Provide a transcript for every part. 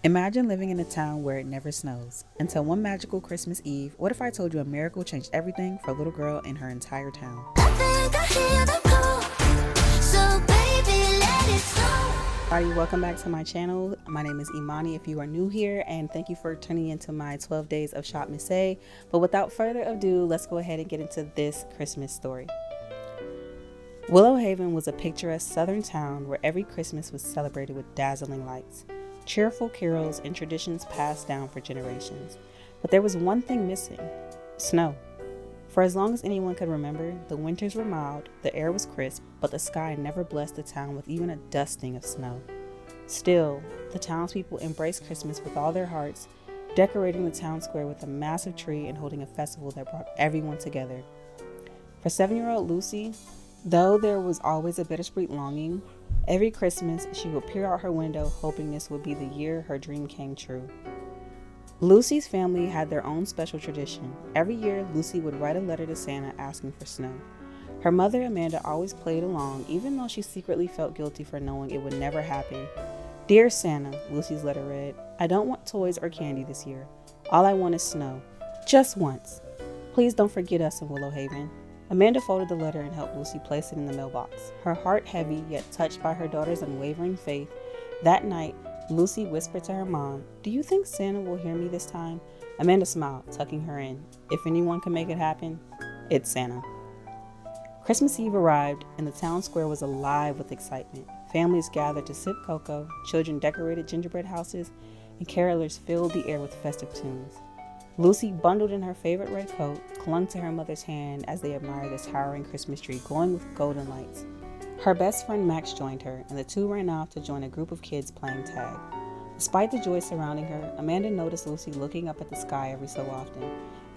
Imagine living in a town where it never snows. Until one magical Christmas Eve, what if I told you a miracle changed everything for a little girl in her entire town? Hi, welcome back to my channel. My name is Imani if you are new here, and thank you for tuning into my 12 days of shopmissa. But without further ado, let's go ahead and get into this Christmas story. Willow Haven was a picturesque southern town where every Christmas was celebrated with dazzling lights, cheerful carols, and traditions passed down for generations. But there was one thing missing: snow. For as long as anyone could remember, the winters were mild, the air was crisp, but the sky never blessed the town with even a dusting of snow. Still, the townspeople embraced Christmas with all their hearts, decorating the town square with a massive tree and holding a festival that brought everyone together. For 7-year-old Lucy, though there was always a bittersweet longing, every Christmas she would peer out her window hoping this would be the year her dream came true. Lucy's family had their own special tradition. Every year, Lucy would write a letter to Santa asking for snow. Her mother, Amanda, always played along, even though she secretly felt guilty for knowing it would never happen. "Dear Santa," Lucy's letter read, "I don't want toys or candy this year. All I want is snow. Just once. Please don't forget us in Willow Haven." Amanda folded the letter and helped Lucy place it in the mailbox. Her heart heavy, yet touched by her daughter's unwavering faith, that night, Lucy whispered to her mom, "Do you think Santa will hear me this time?" Amanda smiled, tucking her in. If anyone can make it happen, it's Santa. Christmas Eve arrived, and the town square was alive with excitement. Families gathered to sip cocoa, children decorated gingerbread houses, and carolers filled the air with festive tunes. Lucy, bundled in her favorite red coat, clung to her mother's hand as they admired the towering Christmas tree glowing with golden lights. Her best friend Max joined her, and the two ran off to join a group of kids playing tag. Despite the joy surrounding her, Amanda noticed Lucy looking up at the sky every so often,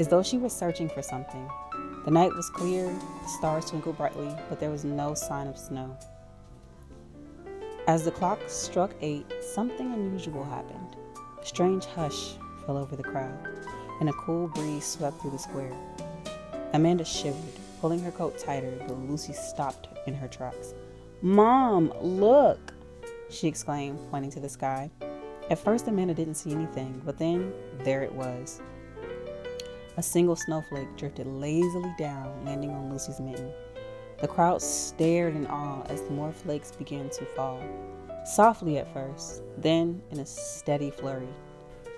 as though she was searching for something. The night was clear, the stars twinkled brightly, but there was no sign of snow. As the clock struck 8, something unusual happened. A strange hush fell over the crowd, and a cool breeze swept through the square. Amanda shivered, pulling her coat tighter, but Lucy stopped in her tracks. "Mom, look!" she exclaimed, pointing to the sky. At first, Amanda didn't see anything, but then there it was. A single snowflake drifted lazily down, landing on Lucy's mitten. The crowd stared in awe as more flakes began to fall, softly at first, then in a steady flurry.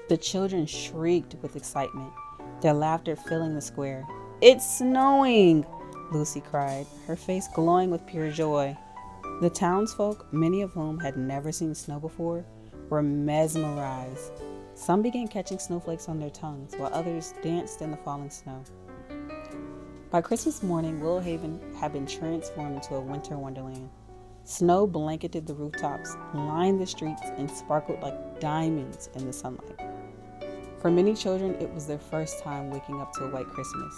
The children shrieked with excitement, their laughter filling the square. "It's snowing!" Lucy cried, her face glowing with pure joy. The townsfolk, many of whom had never seen snow before, were mesmerized. Some began catching snowflakes on their tongues, while others danced in the falling snow. By Christmas morning, Willow Haven had been transformed into a winter wonderland. Snow blanketed the rooftops, lined the streets, and sparkled like diamonds in the sunlight. For many children, it was their first time waking up to a white Christmas,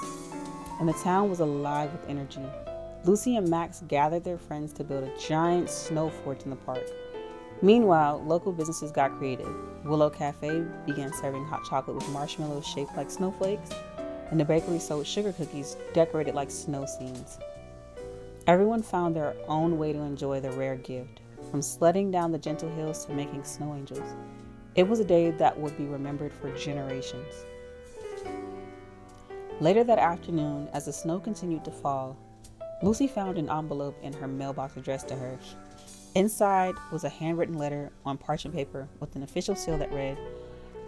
and the town was alive with energy. Lucy and Max gathered their friends to build a giant snow fort in the park. Meanwhile, local businesses got creative. Willow Cafe began serving hot chocolate with marshmallows shaped like snowflakes, and the bakery sold sugar cookies decorated like snow scenes. Everyone found their own way to enjoy the rare gift, from sledding down the gentle hills to making snow angels. It was a day that would be remembered for generations. Later that afternoon, as the snow continued to fall, Lucy found an envelope in her mailbox addressed to her. Inside was a handwritten letter on parchment paper with an official seal that read,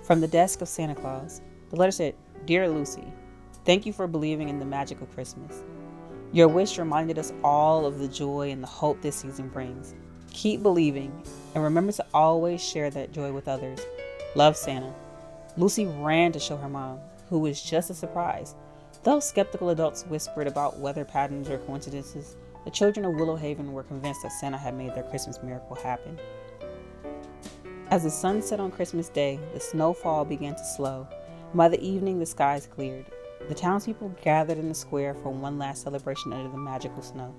"From the desk of Santa Claus." The letter said, "Dear Lucy, thank you for believing in the magic of Christmas. Your wish reminded us all of the joy and the hope this season brings. Keep believing, and remember to always share that joy with others. Love, Santa." Lucy ran to show her mom, who was just as surprised. Though skeptical adults whispered about weather patterns or coincidences, the children of Willow Haven were convinced that Santa had made their Christmas miracle happen. As the sun set on Christmas Day, the snowfall began to slow, and by the evening the skies cleared. The townspeople gathered in the square for one last celebration under the magical snow.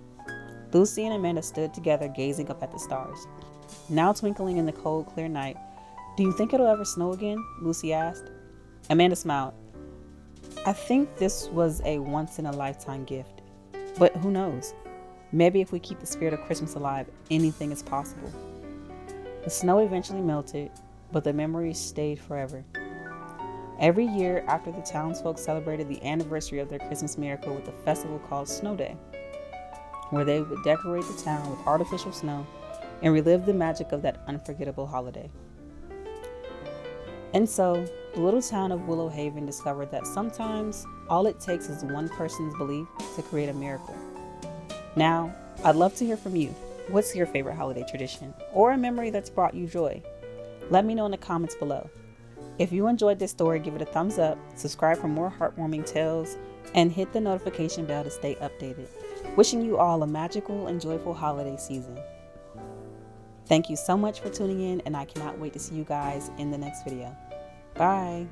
Lucy and Amanda stood together gazing up at the stars, now twinkling in the cold, clear night. "Do you think it'll ever snow again?" Lucy asked. Amanda smiled. "I think this was a once-in-a-lifetime gift. But who knows? Maybe if we keep the spirit of Christmas alive, anything is possible." The snow eventually melted, but the memories stayed forever. Every year after the townsfolk celebrated the anniversary of their Christmas miracle with a festival called Snow Day, where they would decorate the town with artificial snow and relive the magic of that unforgettable holiday. And so, the little town of Willow Haven discovered that sometimes all it takes is one person's belief to create a miracle. Now, I'd love to hear from you. What's your favorite holiday tradition or a memory that's brought you joy? Let me know in the comments below. If you enjoyed this story, give it a thumbs up, subscribe for more heartwarming tales, and hit the notification bell to stay updated. Wishing you all a magical and joyful holiday season. Thank you so much for tuning in, and I cannot wait to see you guys in the next video. Bye.